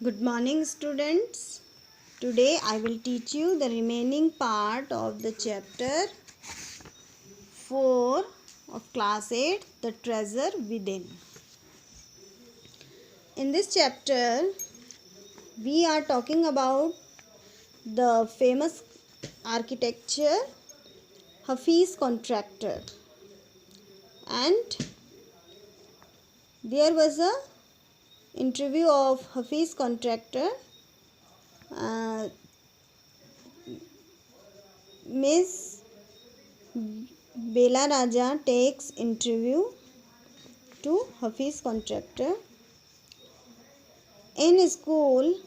Good morning, students. Today I will teach you the remaining part of the chapter 4 of class 8, The Treasure Within. In this chapter, we are talking about the famous architecture Hafiz Contractor, and there was a interview of Hafiz Contractor. Miss Bela Raja takes interview to Hafiz Contractor. In school,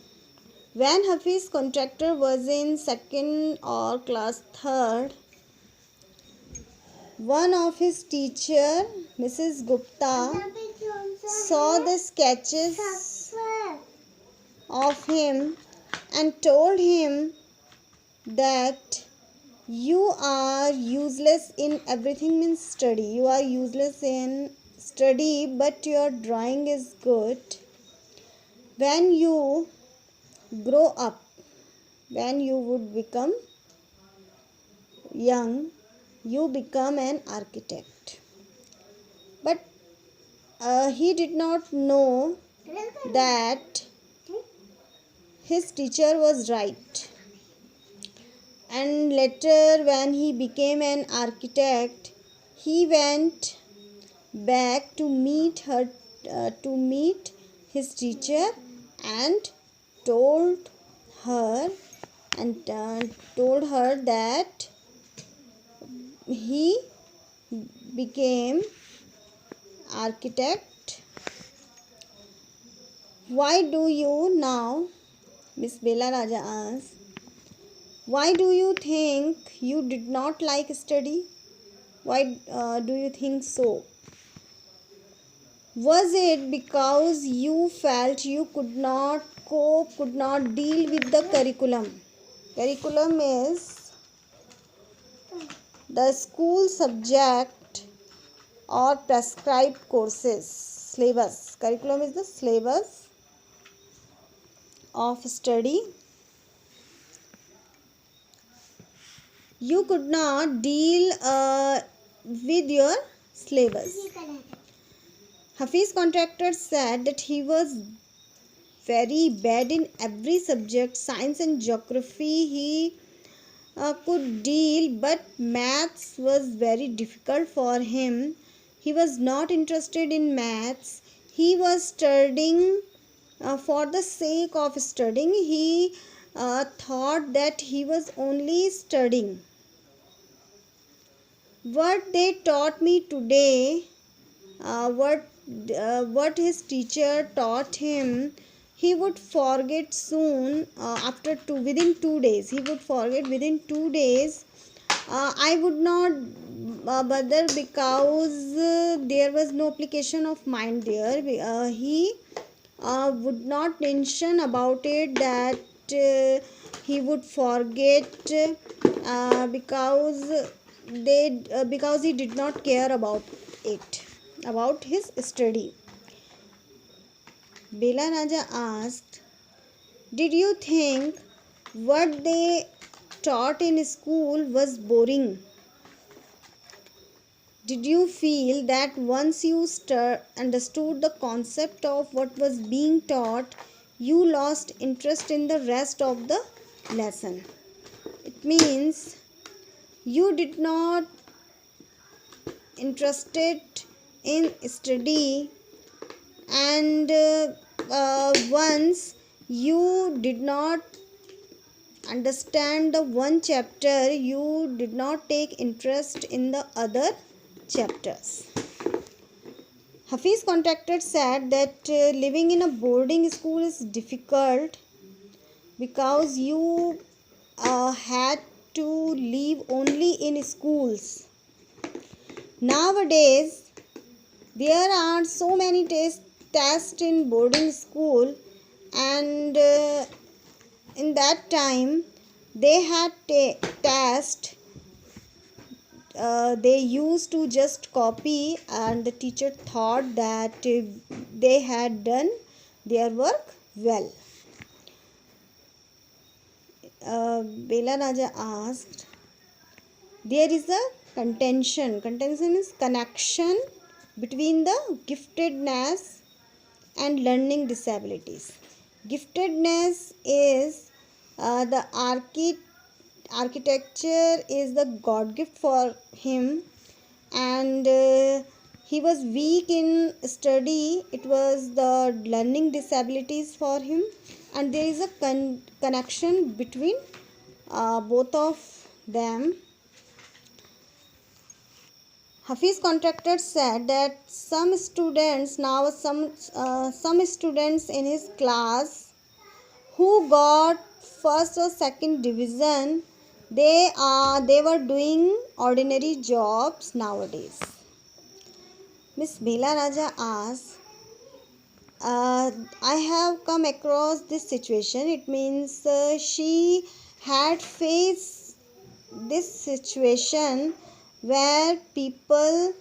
when Hafiz Contractor was in second or class third, one of his teacher, Mrs. Gupta, saw the sketches of him and told him that you are useless in everything means study. You are useless in study, but your drawing is good. When you grow up, when you would become young, you become an architect. But he did not know that his teacher was right. And later, when he became an architect, he went back to meet his teacher and told her that he became architect. Why do you now, Miss Bela Raja asked, why do you think you did not like study? Why do you think so? Was it because you felt you could not cope, could not deal with the curriculum? Curriculum is the school subject or prescribed courses. Syllabus. Curriculum is the syllabus of study. You could not deal with your syllabus. Hafiz Contractor said that he was very bad in every subject. Science and geography he could deal, but maths was very difficult for him. He was not interested in maths. He was studying for the sake of studying. He thought that he was only studying. What they taught me today, what his teacher taught him, he would forget soon. Within 2 days, he would forget within 2 days. I would not bother because there was no application of mind there. He would not mention about it that he would forget because he did not care about it, about his study. Bela Raja asked, did you think what they taught in school was boring? Did you feel that once you understood the concept of what was being taught, you lost interest in the rest of the lesson? It means you did not interested in study, and once you did not understand the one chapter, you did not take interest in the other chapters. Hafiz Contractor said that living in a boarding school is difficult because you had to live only in schools. Nowadays, there are so many tests in boarding school, and in that time they had test. They used to just copy, and the teacher thought that they had done their work well. Bela Raja asked, there is a contention. Contention is connection between the giftedness and learning disabilities. Giftedness is the architecture is the God gift for him, and he was weak in study. It was the learning disabilities for him, and there is a connection between both of them. Hafiz contractor said that some students in his class who got first or second division, they were doing ordinary jobs nowadays. Miss Bela Raja asked, I have come across this situation. It means she had faced this situation where people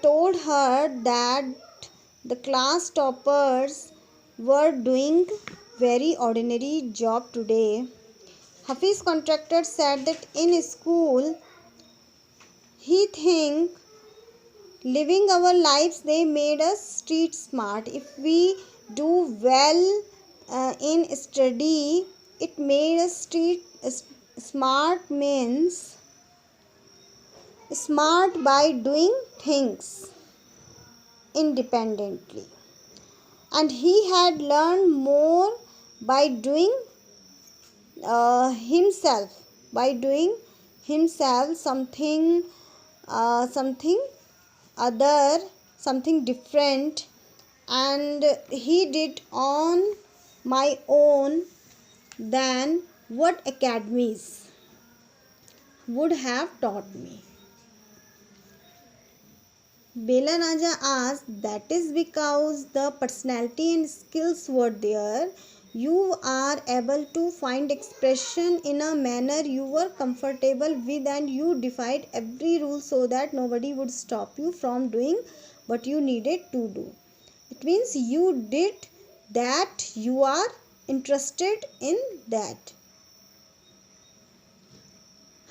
told her that the class toppers were doing very ordinary job today. Hafiz contractor said that in school he think living our lives they made us street smart. If we do well in study, it made us street smart, means smart by doing things independently, and he had learned more by doing himself something other, something different, and he did on my own than what academies would have taught me. Bela Raja asked, that is because the personality and skills were there. You are able to find expression in a manner you were comfortable with, and you defied every rule so that nobody would stop you from doing what you needed to do. It means you did that, you are interested in that.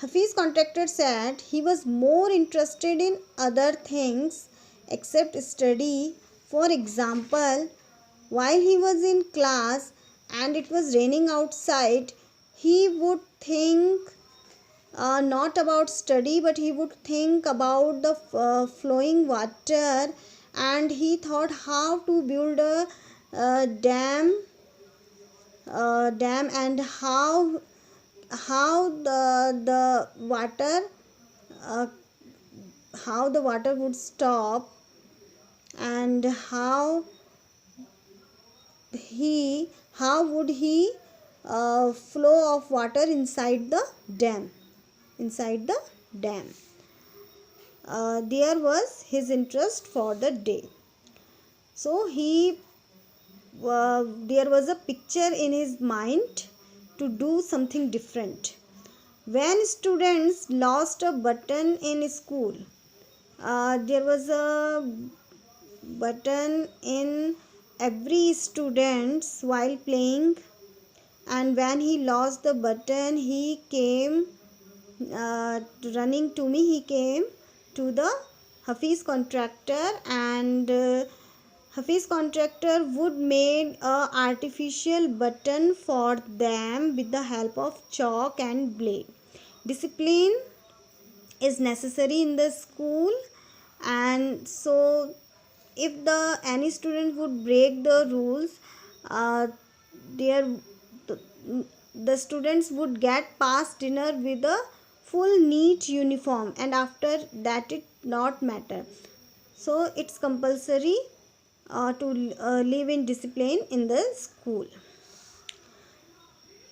Hafiz contractor said he was more interested in other things except study. For example, while he was in class and it was raining outside, he would think not about study, but he would think about the flowing water, and he thought how to build a dam and how the water uh, how the water would stop, and how would he flow of water inside the dam. There was his interest for the day. So there was a picture in his mind to do something different. When students lost a button in school, there was a button in every student's while playing, and when he lost the button, he came running to me. He came to the Hafiz contractor, and Hafiz contractor would made a artificial button for them with the help of chalk and blade. Discipline is necessary in the school, and so if any student would break the rules, their the students would get past dinner with a full neat uniform, and after that it not matter. So it's compulsory to live in discipline in the school.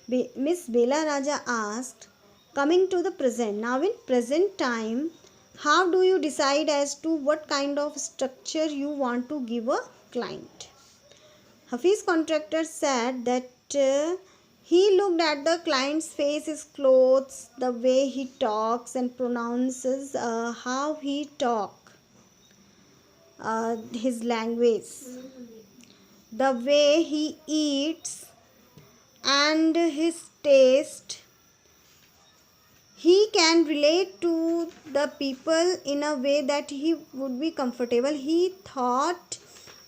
Miss Bela Raja asked, coming to the present, now in present time, how do you decide as to what kind of structure you want to give a client? Hafiz contractor said that he looked at the client's face, his clothes, the way he talks and pronounces, how he talk, his language, the way he eats, and his taste. He can relate to the people in a way that he would be comfortable. He thought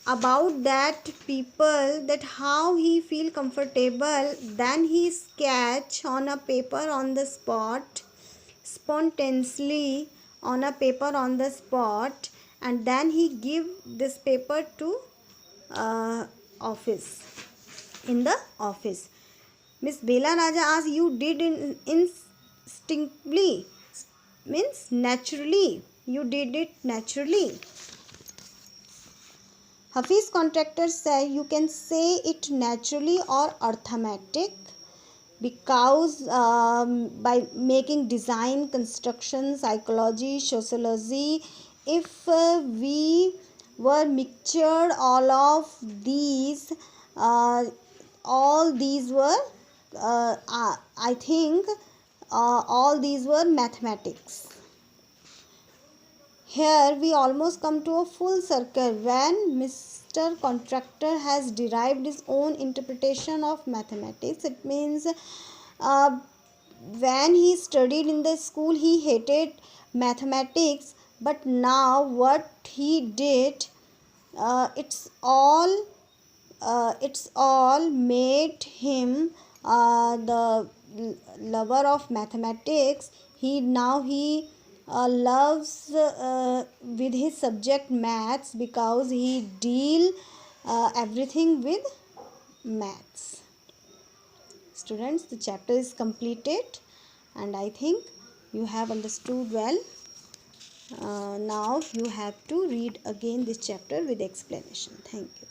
about that people, that how he feel comfortable, then he sketch on a paper on the spot, spontaneously on a paper on the spot, and then he give this paper to office, in the office. Miss Bela Raja asked, you did instinctively, means naturally, you did it naturally. Hafiz contractor said, you can say it naturally or arithmetic, because by making design, construction, psychology, sociology, if we were mixtured uh, all these were I think all these were mathematics. Here we almost come to a full circle when Mr. Contractor has derived his own interpretation of mathematics. It means uh, when he studied in the school he hated mathematics, but now what he did, uh, it's all it's all made him the lover of mathematics. He loves with his subject maths, because he deal everything with maths. Students, the chapter is completed and I think you have understood well. Now you have to read again this chapter with explanation. Thank you.